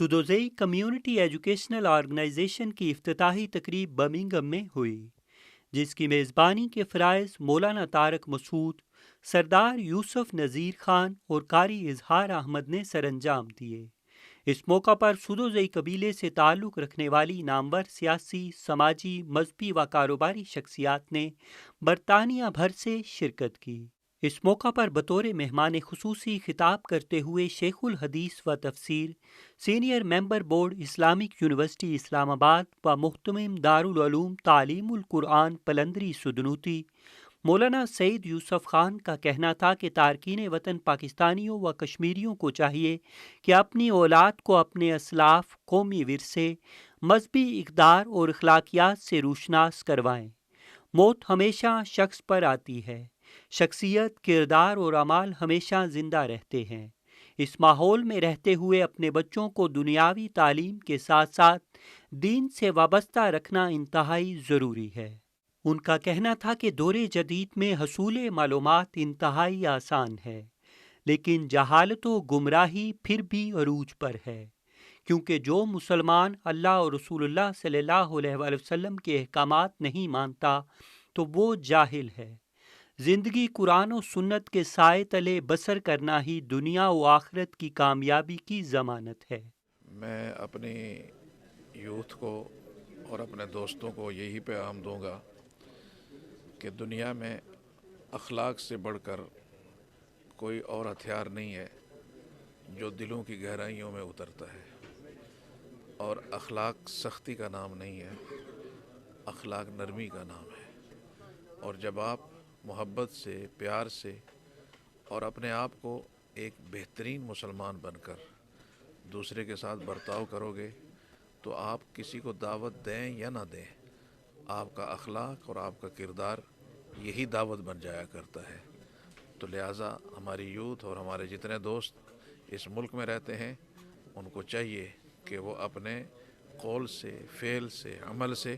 Sadozai community educational organization کی افتتاحی تقریب برمنگھم میں ہوئی، جس کی میزبانی کے فرائض مولانا طارق مسعود، سردار یوسف نذیر خان اور قاری اظہار احمد نے سر انجام دیے۔ اس موقع پر سدوزئی قبیلے سے تعلق رکھنے والی نامور سیاسی، سماجی، مذہبی و کاروباری شخصیات نے برطانیہ بھر سے شرکت کی۔ اس موقع پر بطور مہمان خصوصی خطاب کرتے ہوئے شیخ الحدیث و تفسیر، senior member board Islamic university Islamabad و محتمم دارالعلوم تعلیم القرآن پلندری سدنوتی، مولانا سعید یوسف خان کا کہنا تھا کہ تارکین وطن پاکستانیوں و کشمیریوں کو چاہیے کہ اپنی اولاد کو اپنے اسلاف، قومی ورثے، مذہبی اقدار اور اخلاقیات سے روشناس کروائیں۔ موت ہمیشہ شخص پر آتی ہے، شخصیت، کردار اور اعمال ہمیشہ زندہ رہتے ہیں۔ اس ماحول میں رہتے ہوئے اپنے بچوں کو دنیاوی تعلیم کے ساتھ ساتھ دین سے وابستہ رکھنا انتہائی ضروری ہے۔ ان کا کہنا تھا کہ دور جدید میں حصول معلومات انتہائی آسان ہے، لیکن جہالت و گمراہی پھر بھی عروج پر ہے، کیونکہ جو مسلمان اللہ اور رسول اللہ صلی اللہ علیہ وآلہ وسلم کے احکامات نہیں مانتا تو وہ جاہل ہے۔ زندگی قرآن و سنت کے سائے تلے بسر کرنا ہی دنیا و آخرت کی کامیابی کی ضمانت ہے۔ میں اپنی یوتھ کو اور اپنے دوستوں کو یہی پیغام دوں گا کہ دنیا میں اخلاق سے بڑھ کر کوئی اور ہتھیار نہیں ہے جو دلوں کی گہرائیوں میں اترتا ہے، اور اخلاق سختی کا نام نہیں ہے، اخلاق نرمی کا نام ہے۔ اور جب آپ محبت سے، پیار سے اور اپنے آپ کو ایک بہترین مسلمان بن کر دوسرے کے ساتھ برتاؤ کرو گے تو آپ کسی کو دعوت دیں یا نہ دیں، آپ کا اخلاق اور آپ کا کردار یہی دعوت بن جایا کرتا ہے۔ تو لہٰذا ہماری یوتھ اور ہمارے جتنے دوست اس ملک میں رہتے ہیں، ان کو چاہیے کہ وہ اپنے قول سے، فعل سے، عمل سے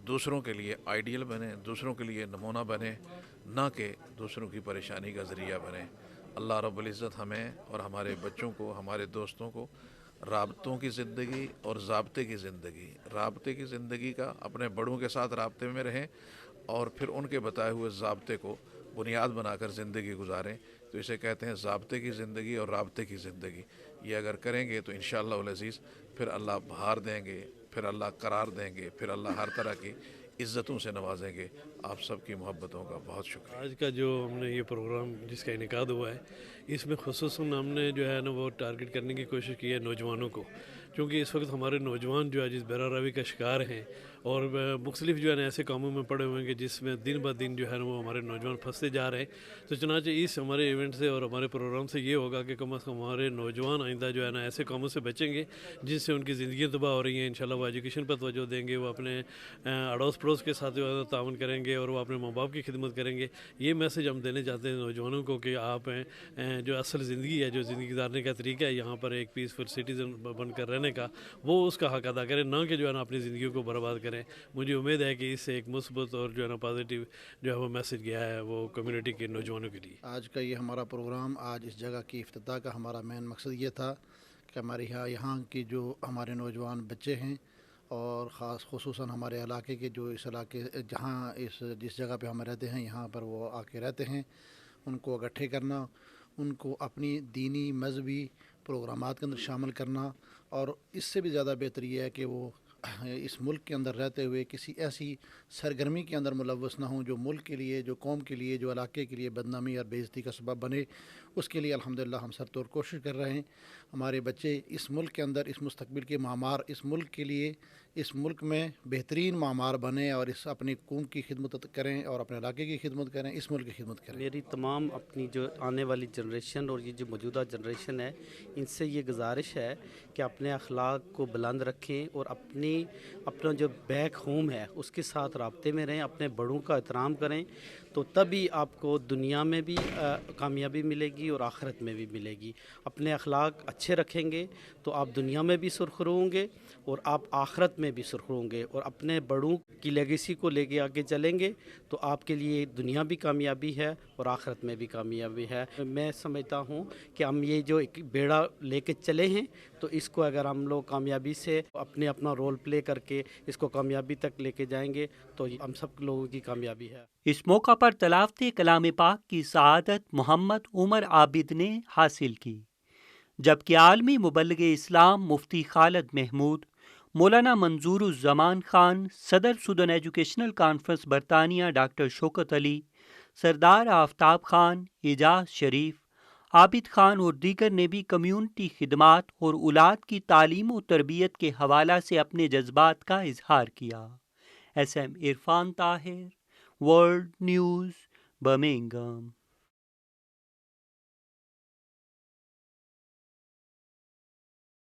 دوسروں کے لیے آئیڈیل بنے، دوسروں کے لیے نمونہ بنے، نہ کہ دوسروں کی پریشانی کا ذریعہ بنے۔ اللہ رب العزت ہمیں اور ہمارے بچوں کو، ہمارے دوستوں کو رابطوں کی زندگی اور ضابطے کی زندگی کا اپنے بڑوں کے ساتھ رابطے میں رہیں، اور پھر ان کے بتائے ہوئے ضابطے کو بنیاد بنا کر زندگی گزاریں۔ تو اسے کہتے ہیں ضابطے کی زندگی اور رابطے کی زندگی۔ یہ اگر کریں گے تو انشاءاللہ العزیز پھر اللہ بہار دیں گے، پھر اللہ قرار دیں گے، پھر اللہ ہر طرح کی عزتوں سے نوازیں گے۔ آپ سب کی محبتوں کا بہت شکریہ۔ آج کا جو ہم نے یہ پروگرام جس کا انعقاد ہوا ہے، اس میں خصوصاً ہم نے جو ہے نا وہ ٹارگٹ کرنے کی کوشش کی ہے نوجوانوں کو، کیونکہ اس وقت ہمارے نوجوان جو ہے جس بے روی کا شکار ہیں، اور مختلف جو ہے نا ایسے کاموں میں پڑے ہوئے ہیں کہ جس میں دن بہ دن جو ہے نا وہ ہمارے نوجوان پھنستے جا رہے ہیں۔ تو چنانچہ اس ہمارے ایونٹ سے اور ہمارے پروگرام سے یہ ہوگا کہ کم از کم ہمارے نوجوان آئندہ جو ہے نا ایسے کاموں سے بچیں گے جن سے ان کی زندگیاں تباہ ہو رہی ہیں۔ انشاءاللہ وہ ایجوکیشن پر توجہ دیں گے، وہ اپنے اڑوس پڑوس کے ساتھ جو ہے تعاون کریں گے، اور وہ اپنے ماں باپ کی خدمت کریں گے۔ یہ میسج ہم دینے چاہتے ہیں نوجوانوں کو کہ آپ جو اصل زندگی ہے، جو زندگی گزارنے کا طریقہ ہے یہاں پر ایک پیسفل سٹیزن بن کر رہنے کا، وہ اس کا حق ادا کریں، نہ کہ جو ہے نا اپنی زندگیوں کو برباد کریں۔ مجھے امید ہے کہ اس سے ایک مثبت اور جو ہے نا پازیٹیو جو ہے وہ میسج گیا ہے وہ کمیونٹی کے نوجوانوں کے لیے۔ آج کا یہ ہمارا پروگرام، آج اس جگہ کی افتتاح کا ہمارا مین مقصد یہ تھا کہ ہمارے یہاں کی جو ہمارے نوجوان بچے ہیں، اور خصوصاً ہمارے علاقے کے جو اس علاقے جس جگہ پہ ہم رہتے ہیں یہاں پر وہ آ کے رہتے ہیں، ان کو اکٹھے کرنا، ان کو اپنی دینی مذہبی پروگرامات کے اندر شامل کرنا، اور اس سے بھی زیادہ بہتر یہ ہے کہ وہ اس ملک کے اندر رہتے ہوئے کسی ایسی سرگرمی کے اندر ملوث نہ ہوں جو ملک کے لیے، جو قوم کے لیے، جو علاقے کے لیے بدنامی اور بے عزتی کا سبب بنے۔ اس کے لیے الحمدللہ ہم سر توڑ کوشش کر رہے ہیں۔ ہمارے بچے اس ملک کے اندر اس مستقبل کے معمار، اس ملک کے لیے، اس ملک میں بہترین معمار بنیں، اور اس اپنی قوم کی خدمت کریں، اور اپنے علاقے کی خدمت کریں، اس ملک کی خدمت کریں۔ میری تمام اپنی جو آنے والی جنریشن اور یہ جو موجودہ جنریشن ہے، ان سے یہ گزارش ہے کہ اپنے اخلاق کو بلند رکھیں، اور اپنا جو بیک ہوم ہے اس کے ساتھ رابطے میں رہیں، اپنے بڑوں کا احترام کریں، تو تبھی آپ کو دنیا میں بھی کامیابی ملے گی اور آخرت میں بھی ملے گی۔ اپنے اخلاق اچھے رکھیں گے تو آپ دنیا میں بھی سرخرو ہوں گے اور آپ آخرت میں بھی سرخرو ہوں گے، اور اپنے بڑوں کی لیگیسی کو لے کے آگے چلیں گے تو آپ کے لیے دنیا بھی کامیابی ہے اور آخرت میں بھی کامیابی ہے. میں سمجھتا ہوں کہ ہم یہ جو ایک بیڑا لے کے چلے ہیں تو اس کو اگر ہم لوگ کامیابی سے اپنا رول پلے کر کے اس کو کامیابی تک لے کے جائیں گے تو ہم سب لوگوں کی کامیابی ہے. اس موقع پر تلاوت کلام پاک کی سعادت محمد عمر عابد نے حاصل کی، جبکہ عالمی مبلغ اسلام مفتی خالد محمود، مولانا منظور الزمان خان، صدر سودن ایجوکیشنل کانفرنس برطانیہ ڈاکٹر شوکت علی، سردار آفتاب خان، اعجاز شریف، عابد خان اور دیگر نے بھی کمیونٹی خدمات اور اولاد کی تعلیم و تربیت کے حوالہ سے اپنے جذبات کا اظہار کیا. SM Irfan Tahir, world news, Birmingham.